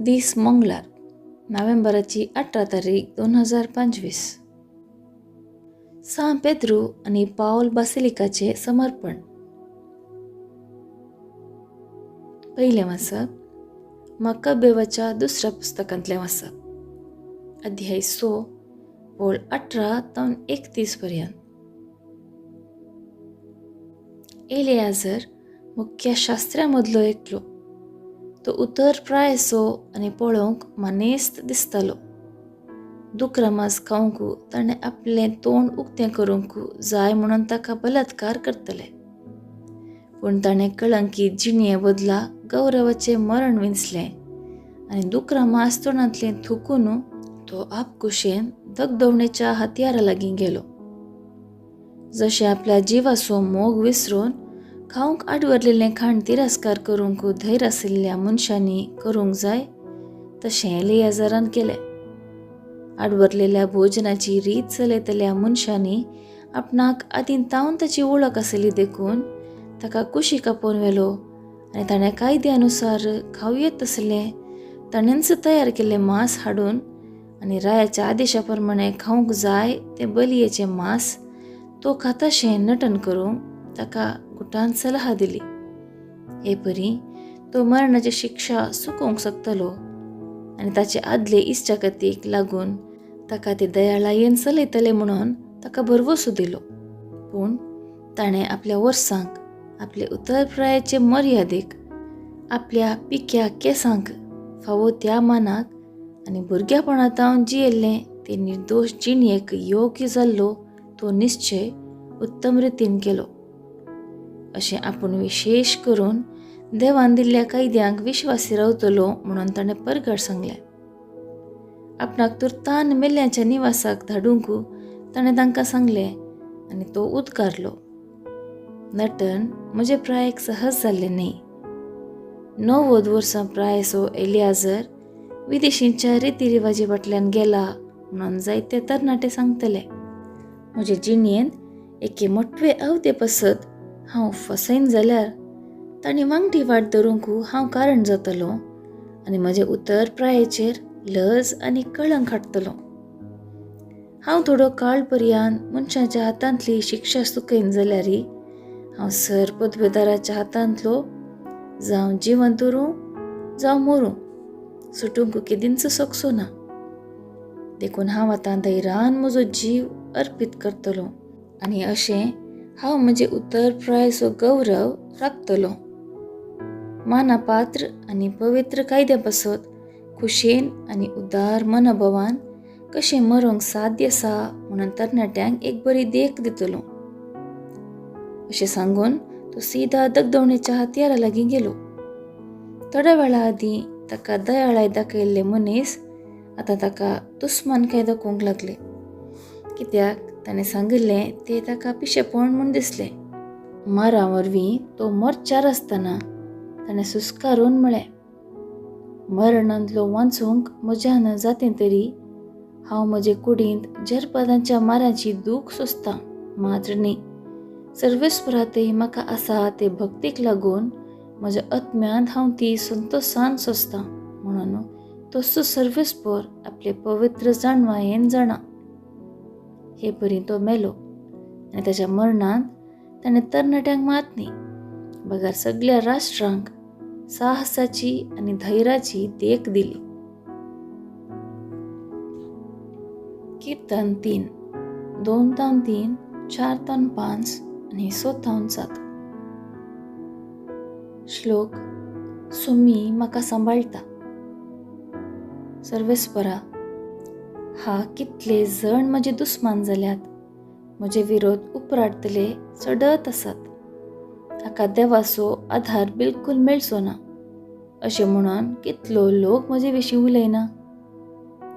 दीस मंगळार नोव्हेंबराची 18 तारीख 2025. सान पेद्रू आणि पावल बासिलिकाचे समर्पण. पहिले वाचप मक्काबेवाच्या दुसऱ्या पुस्तकांतले वाचप. अध्याय 6 ओळ 18 ते 31 पर्यंत. एलियाझर मुख्य शास्त्र्यामदलो एकलो. तो उतर प्रायसो आनी पळोवंक मानेस्त दिसतालो. दुक्रमास खावंकू ताणें आपलें तोंड उक्तें करूंक जाय म्हणून ताका बलात्कार करतले. पूण ताणें कळंकीत जिणये बदला गौरवाचें मरण विंचलें आनी दुक्रमा आस्तोणांतलें थुकून तो आपकुशेन दगदवणेच्या हत्यारा लागीं गेलो. जशें आपल्या जिवाचो मोग विसरून खावंक आडवरलेलें खाण तिरस्कार करूंक धैर्य आशिल्ल्या मनशांनी करूंक जाय तशें एलियाझरान केलें. आडवरलेल्या भोजनाची रीत चलयतल्या मनशांनी आपणाक आदीं तावन ताची वळख आसली देखून ताका कुशीक कापोवन व्हेलो आनी ताणें कायद्यानुसार खावं तसलें ताणेंच तयार केल्लें मांस हाडून आनी रायाच्या आदेशा प्रमाणें खावंक जाय तें बलयेचें मांस तो खाताशें नटन करूंक ताका गुटान सलहा दिली. हे परी तो मरणाची शिक्षा चुकोवंक शकतलो आनी ताचे आदले इश्टागतीक लागून ताका ते दयाळायेन चलयतले म्हणून ताका भरवसो दिलो. पूण ताणें आपल्या वर्सांक, आपले उतरप्रायाचे मर्यादेक, आपल्या पिक्या केसांक फावो त्या मानाक आनी भुरग्यापणांतावन जियेल्लें ते निर्दोश जिणयेक योग्य जाल्लो तो निश्चय उत्तम रितीन केलो. अशें आपूण विशेश करून देवान दिल्ल्या कायद्यांक विश्वासी रावतलो म्हणून ताणें परगट सांगलें. आपणाक तुर्तान मेल्ल्यांच्या निवासाक धाडूंक ताणें तांकां सांगलें आनी तो उद्गारलो. नटन म्हजे प्रायेक सहज जाल्लें न्ही. 90 वर्सां प्रायसो एलियाझर विदेशींच्या रितीरिवाजी फाटल्यान गेला म्हणून जायते तरणाटे सांगतले. म्हजे जिणयेन एके मोठवे अवदे पसत हांव फसयन जाल्यार तांणी वांगडी वाट धरूंक हांव कारण जातलों आनी म्हजे उतर प्रायेचेर लज आनी कळंक हाडटलों. हांव थोडो काळ पर्यंत मनशांच्या हातांतली शिक्षा चुकयन जाल्यारय हांव सर पदवेदाराच्या हातांतलो जावं जिवंत उरूं जावं मरूं सुटूंक केदींच सोगसो ना. देखून हांव आतां धैर्यान म्हजो जीव अर्पीत करतलों आनी अशें हांव म्हजे उतर प्रायसो गौरव राखतलों. मानापात्र आनी पवित्र कायद्या पासत खुशेन आनी उदार मनोभावान कशें मरूंक साध्य आसा म्हणून तरणाट्यांक एक बरी देख दितलो. अशें सांगून तो सीदा दगदवणेच्या हत्यारा लागीं गेलो. थोड्या वेळा आदीं ताका दयाळाय दाखयल्ले मनीस आतां ताका दुस्मानकाय दाखोवंक लागले, कित्याक ताणें सांगिल्लें तें ताका पिशेपण म्हूण दिसलें. मारा वरवीं तो मोर्चार आसतना ताणें सुस्कारून म्हळें, मरणांतलो वाचूंक म्हज्यान जातें तरी हांव म्हजे कुडींत जरपदांच्या मारांची दूख सोंसतां, मात्र न्ही. सर्वेस्परातय म्हाका आसा ते भक्तीक लागून म्हज्या आत्म्यांत हांव ती संतोषान सोंसतां म्हणून तसो सर्वेस्पर आपले पवित्र जाणवायेन जाणा. हे परी तो मेलो आनी ताच्या मरणांत ताणें तरणाट्यांक मात न्ही बगार सगळ्या राष्ट्रांक साहसाची आनी धैर्याची देख दिली. कीर्तन 3 2-3, 4-5 आनी 6-7. श्लोक. सुमी म्हाका सांबाळटा. सर्वेस्परा, हा कितले जण म्हजे दुस्मान जाल्यात, म्हजे विरोध उपराटतले चडत आसात. हाका देवाचो आधार बिलकूल मेळचो ना अशें म्हणून कितलो लोक म्हजे विशीं उलयना.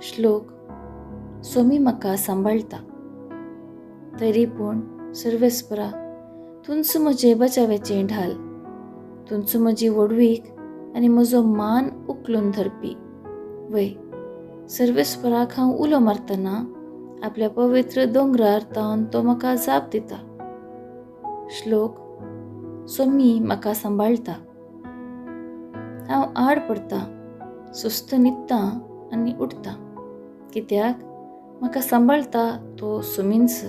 श्लोक. सोमी म्हाका सांबाळटा. तरी पूण सर्वेस्परा, तुंच म्हजे बचावेचें ढाल, तुंच म्हजी वडवीक आनी म्हजो मान उखलून धरपी. वय सर्वेस्पराक हांव उलो मारतना आपल्या पवित्र दोंगरार तावन तो म्हाका जाप दिता. श्लोक. सोमी म्हाका सांबाळटा. हांव आड पडटां सुस्त न्हिदता आनी उठता, कित्याक म्हाका सांबाळटा तो सुमिन्स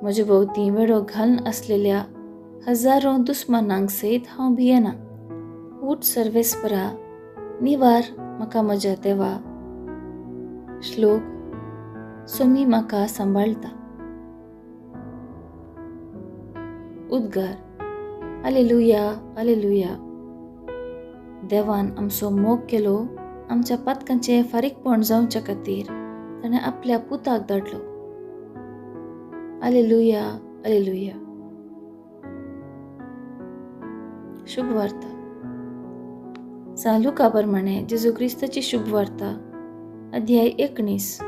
म्हजे भोवती वेडो घालन आसलेल्या हजारो दुस्मानांक सयत हांव भियेना. ऊठ सर्वेस्परा, निवार म्हाका म्हज्या देवा. श्लोक. सुमी म्हाका सांबाळटा. उद्गार. Hallelujah, hallelujah. देवान आमचो मोग केलो. आमच्या पातकांचें फारीकपण जावच्या खातीर ताणें आपल्या पुताक धाडलो. Hallelujah, hallelujah. शुभ वार्ता. लुका प्रमाणे जेजू क्रिस्ताची शुभ वार्ता, अध्याय 19,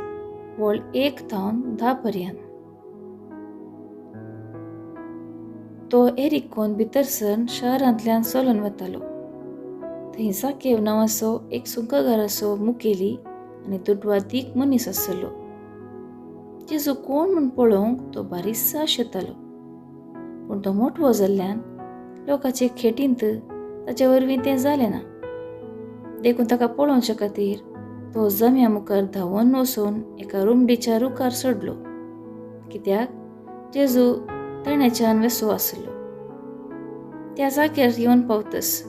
वळ 1 थावन 10 पर्यंत. तो एरिकोन भितरसर शहरांतल्यान चलून वतालो. थंय जाकेव नांवाचो एक सुंककाराचो मुखेली आनी दुडवादीक मनीस आसलो. जेजू कोण म्हूण पळोवंक तो बारीकसा शेतालो, पूण तो मोठो जाल्ल्यान लोकांचे खेटींत ताचे वरवीं तें जालें ना. देखून ताका पळोवच्या खातीर तो जम्या मुखार धांवून वचून एका रुमडीच्या रुखार चडलो, कित्याक जेजू तण्याच्यान वेसो आसलो. त्या जाग्यार येवन पावतच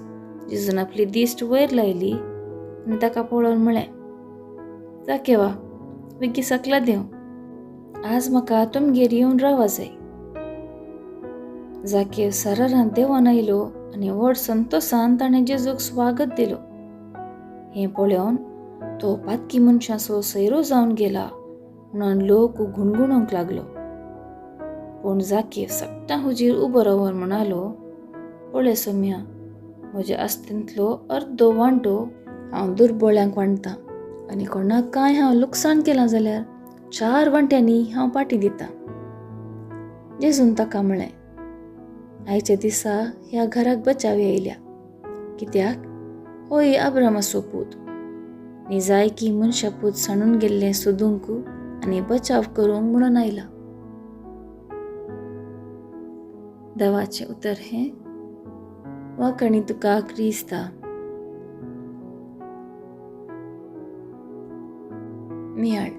जेजून आपली दिश्ट वयर लायली आनी ताका पळोवन म्हळें, जाकेवा, बेगी सकला देव, आज म्हाका तुमगेर येवन रावा जाय. जाकेव सरारान देवान आयलो आनी व्हड संतोषान ताणें जेजूक स्वागत दिलो. हें पळोवन तो पातकी मनशाचो सैरो जावन गेला म्हणून लोक गुणगुणोवंक लागलो. पूण जाकेव सक्ता हुजीर उबो रावन म्हणालो, पळय सोम्या, म्हज्या आस्तींतलो अर्दो वांटो हांव दुर्बळ्यांक वांटतां, आनी कोणाक कांय हांव लुकसाण केलां जाल्यार 4 वांट्यांनी हांव पाटी दितां. जेजून ताका म्हळें, आयच्या दिसा ह्या घराक बचावी आयल्या, कित्याक होय अब्रामाचो पूत नी जायकी मनशां पूत सांडून गेल्लें सोदूंक आनी बचाव करूंक म्हणून आयला. देवाचें उतर हें, वाकणी तुका क्रिस्ता. नियाळ.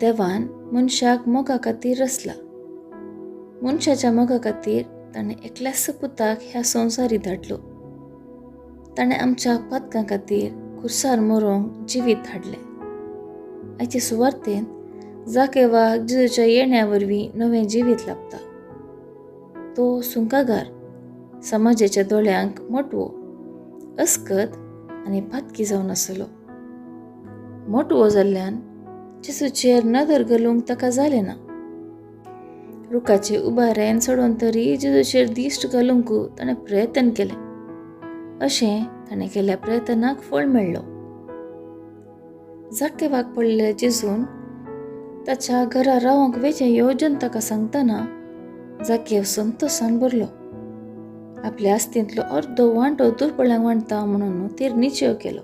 देवान मनशाक मोगा खातीर रचला. मनशाच्या मोगा खातीर ताणें एकल्याच पुताक ह्या संवसारी धाडलो. ताणें आमच्या पातकां खातीर खुर्सार मरोंक जिवीत हाडलें. आयचे सुवार्तेंत जाकेवाक जेजूच्या येण्या वरवीं नवें जिवीत लाभता. तो सुंकागार, समाजाच्या दोळ्यांक मोटवो, अस्कत आनी पातकी जावन आसलो. मोटवो जाल्ल्यान जेजूचेर नदर घालूंक ताका जालें ना. रुखाचे उबाऱ्यान चडोवन तरी जेजूचेर दिश्ट घालूंक ताणें प्रयत्न केले. अशें ताणें केल्ल्या प्रयत्नाक फळ मेळ्ळो. जाकेवाक पडलेल्या जेजून ताच्या घरा रावंक वेचें येवजन ताका सांगतना जाकेव संतोषान भरलो. आपल्या आस्तींतलो अर्दो वांटो दुर्बळ्यांक वांटता म्हणून तेर निश्चय केलो.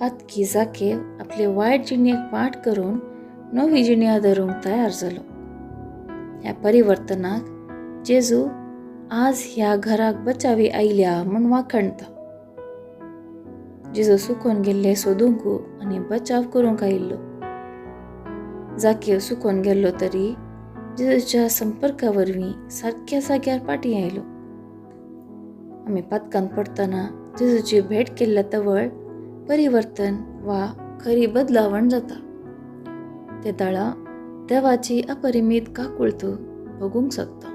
पातकी जाकेव आपले वायट जिणेक पाट करून नवी जिणी आदारूंक तयार जालो. ह्या परिवर्तनाक जेजू आज ह्या घराक बचावी आयल्या म्हूण वाखणता. जेजू सुकोन गेल्ले सोदूंक आनी बचाव करूंक आयिल्लो. जाकेव सुकोन गेल्लो तरी जेजूच्या संपर्का वरवीं सारक्या जाग्यार पाटी आयलो. आमी पातकांत पडटना जेजूची भेट केल्ल्या तवळ परिवर्तन वा खरी बदलावण जाता. ते दाळा देवाची अपरिमीत काकुळत भोगूंक शकता.